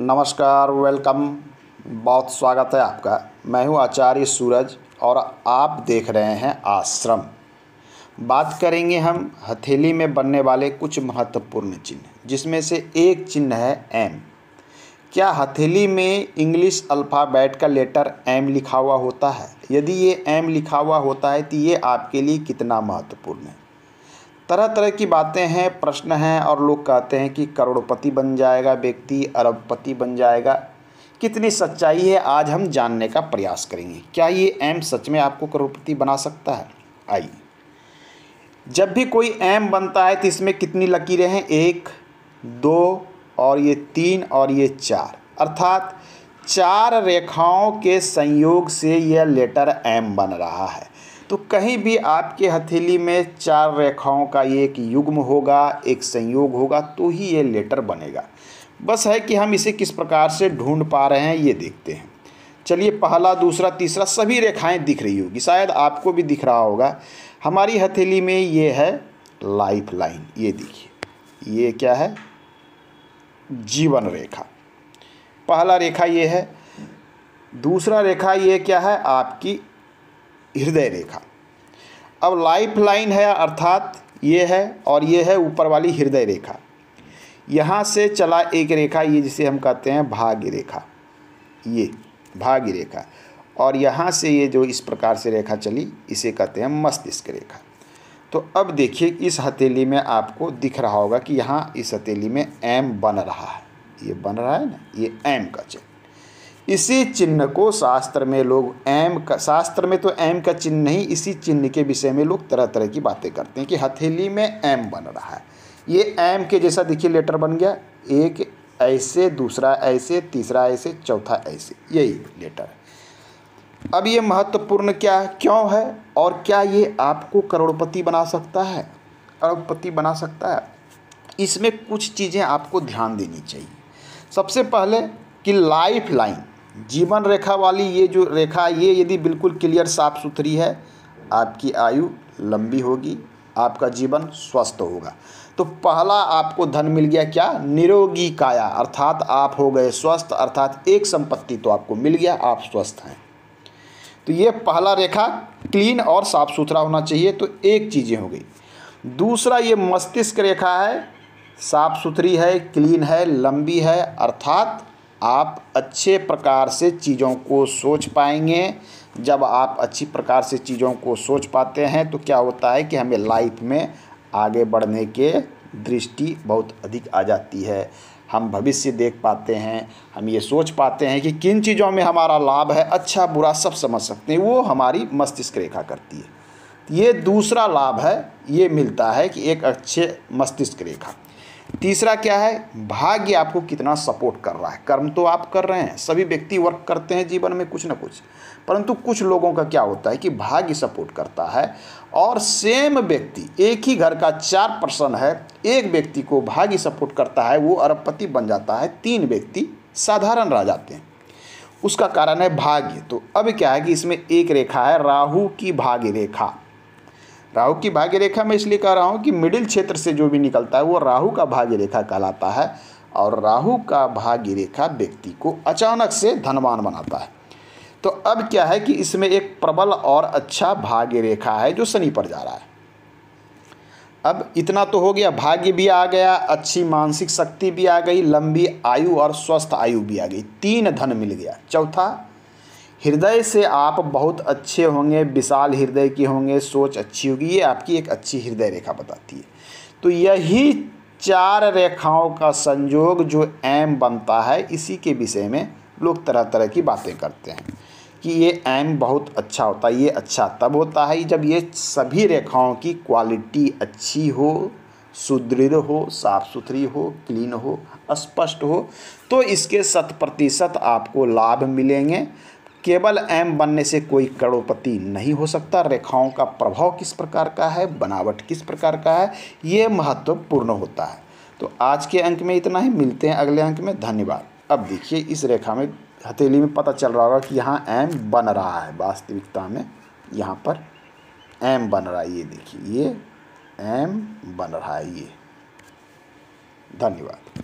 नमस्कार, वेलकम। बहुत स्वागत है आपका। मैं हूं आचार्य सूरज और आप देख रहे हैं आश्रम। बात करेंगे हम हथेली में बनने वाले कुछ महत्वपूर्ण चिन्ह, जिसमें से एक चिन्ह है एम। क्या हथेली में इंग्लिश अल्फ़ाबेट का लेटर एम लिखा हुआ होता है? यदि ये एम लिखा हुआ होता है तो ये आपके लिए कितना महत्वपूर्ण है? तरह तरह की बातें हैं, प्रश्न हैं, और लोग कहते हैं कि करोड़पति बन जाएगा व्यक्ति, अरबपति बन जाएगा। कितनी सच्चाई है आज हम जानने का प्रयास करेंगे। क्या ये एम सच में आपको करोड़पति बना सकता है? आइए। जब भी कोई एम बनता है तो इसमें कितनी लकीरें हैं? 1, 2 और ये 3 और ये 4, अर्थात 4 रेखाओं के संयोग से यह लेटर एम बन रहा है। तो कहीं भी आपके हथेली में 4 रेखाओं का एक युग्म होगा, एक संयोग होगा, तो ही ये लेटर बनेगा। बस है कि हम इसे किस प्रकार से ढूंढ पा रहे हैं ये देखते हैं। चलिए, पहला, दूसरा, तीसरा सभी रेखाएं दिख रही होगी, शायद आपको भी दिख रहा होगा। हमारी हथेली में ये है लाइफ लाइन, ये देखिए, ये क्या है? जीवन रेखा। पहला रेखा ये है। दूसरा रेखा ये क्या है? आपकी हृदय रेखा। अब लाइफ लाइन है अर्थात ये है, और ये है ऊपर वाली हृदय रेखा। यहाँ से चला एक रेखा, ये जिसे हम कहते हैं भाग्य रेखा, ये भाग्य रेखा। और यहाँ से ये जो इस प्रकार से रेखा चली, इसे कहते हैं मस्तिष्क रेखा। तो अब देखिए, इस हथेली में आपको दिख रहा होगा कि यहाँ इस हथेली में एम बन रहा है। ये बन रहा है ना, ये एम का चिन्ह। इसी चिन्ह को शास्त्र में लोग शास्त्र में तो एम का चिन्ह नहीं, इसी चिन्ह के विषय में लोग तरह तरह की बातें करते हैं कि हथेली में एम बन रहा है। ये एम के जैसा देखिए लेटर बन गया, एक ऐसे, दूसरा ऐसे, तीसरा ऐसे, चौथा ऐसे, यही लेटर है। अब ये महत्वपूर्ण क्यों है, और क्या ये आपको करोड़पति बना सकता है, अरबपति बना सकता है? इसमें कुछ चीज़ें आपको ध्यान देनी चाहिए। सबसे पहले कि लाइफ लाइन, जीवन रेखा वाली ये जो रेखा, ये यदि बिल्कुल क्लियर साफ सुथरी है, आपकी आयु लंबी होगी, आपका जीवन स्वस्थ होगा। तो पहला आपको धन मिल गया, क्या? निरोगी काया, अर्थात आप हो गए स्वस्थ, अर्थात एक संपत्ति तो आपको मिल गया, आप स्वस्थ हैं। तो ये पहला रेखा क्लीन और साफ सुथरा होना चाहिए, तो एक चीज़ें हो गई। दूसरा, ये मस्तिष्क रेखा है, साफ सुथरी है, क्लीन है, लंबी है, अर्थात आप अच्छे प्रकार से चीज़ों को सोच पाएंगे। जब आप अच्छी प्रकार से चीज़ों को सोच पाते हैं तो क्या होता है कि हमें लाइफ में आगे बढ़ने के दृष्टि बहुत अधिक आ जाती है। हम भविष्य देख पाते हैं, हम ये सोच पाते हैं कि किन चीज़ों में हमारा लाभ है, अच्छा बुरा सब समझ सकते हैं। वो हमारी मस्तिष्क रेखा करती है। ये दूसरा लाभ है, ये मिलता है कि एक अच्छे मस्तिष्क रेखा। तीसरा क्या है? भाग्य आपको कितना सपोर्ट कर रहा है। कर्म तो आप कर रहे हैं, सभी व्यक्ति वर्क करते हैं जीवन में कुछ ना कुछ, परंतु कुछ लोगों का क्या होता है कि भाग्य सपोर्ट करता है। और सेम व्यक्ति, एक ही घर का 4 पर्सन है, एक व्यक्ति को भाग्य सपोर्ट करता है, वो अरबपति बन जाता है, 3 व्यक्ति साधारण रह जाते हैं। उसका कारण है भाग्य। तो अब क्या है कि इसमें एक रेखा है राहु की भाग्य रेखा। राहु की भाग्य रेखा मैं इसलिए कह रहा हूँ कि मिडिल क्षेत्र से जो भी निकलता है वो राहु का भाग्य रेखा कहलाता है। और राहु का भाग्य रेखा व्यक्ति को अचानक से धनवान बनाता है। तो अब क्या है कि इसमें एक प्रबल और अच्छा भाग्य रेखा है जो शनि पर जा रहा है। अब इतना तो हो गया, भाग्य भी आ गया, अच्छी मानसिक शक्ति भी आ गई, लंबी आयु और स्वस्थ आयु भी आ गई, 3 धन मिल गया। चौथा, हृदय से आप बहुत अच्छे होंगे, विशाल हृदय के होंगे, सोच अच्छी होगी, ये आपकी एक अच्छी हृदय रेखा बताती है। तो यही 4 रेखाओं का संयोग जो एम बनता है, इसी के विषय में लोग तरह तरह की बातें करते हैं कि ये एम बहुत अच्छा होता है। ये अच्छा तब होता है जब ये सभी रेखाओं की क्वालिटी अच्छी हो, सुदृढ़ हो, साफ सुथरी हो, क्लीन हो, स्पष्ट हो, तो इसके 100% आपको लाभ मिलेंगे। केवल एम बनने से कोई करोड़पति नहीं हो सकता। रेखाओं का प्रभाव किस प्रकार का है, बनावट किस प्रकार का है, ये महत्वपूर्ण होता है। तो आज के अंक में इतना ही, मिलते हैं अगले अंक में। धन्यवाद। अब देखिए, इस रेखा में हथेली में पता चल रहा होगा कि यहाँ एम बन रहा है। वास्तविकता में यहाँ पर एम बन रहा है, ये देखिए, ये एम बन रहा है, ये। धन्यवाद।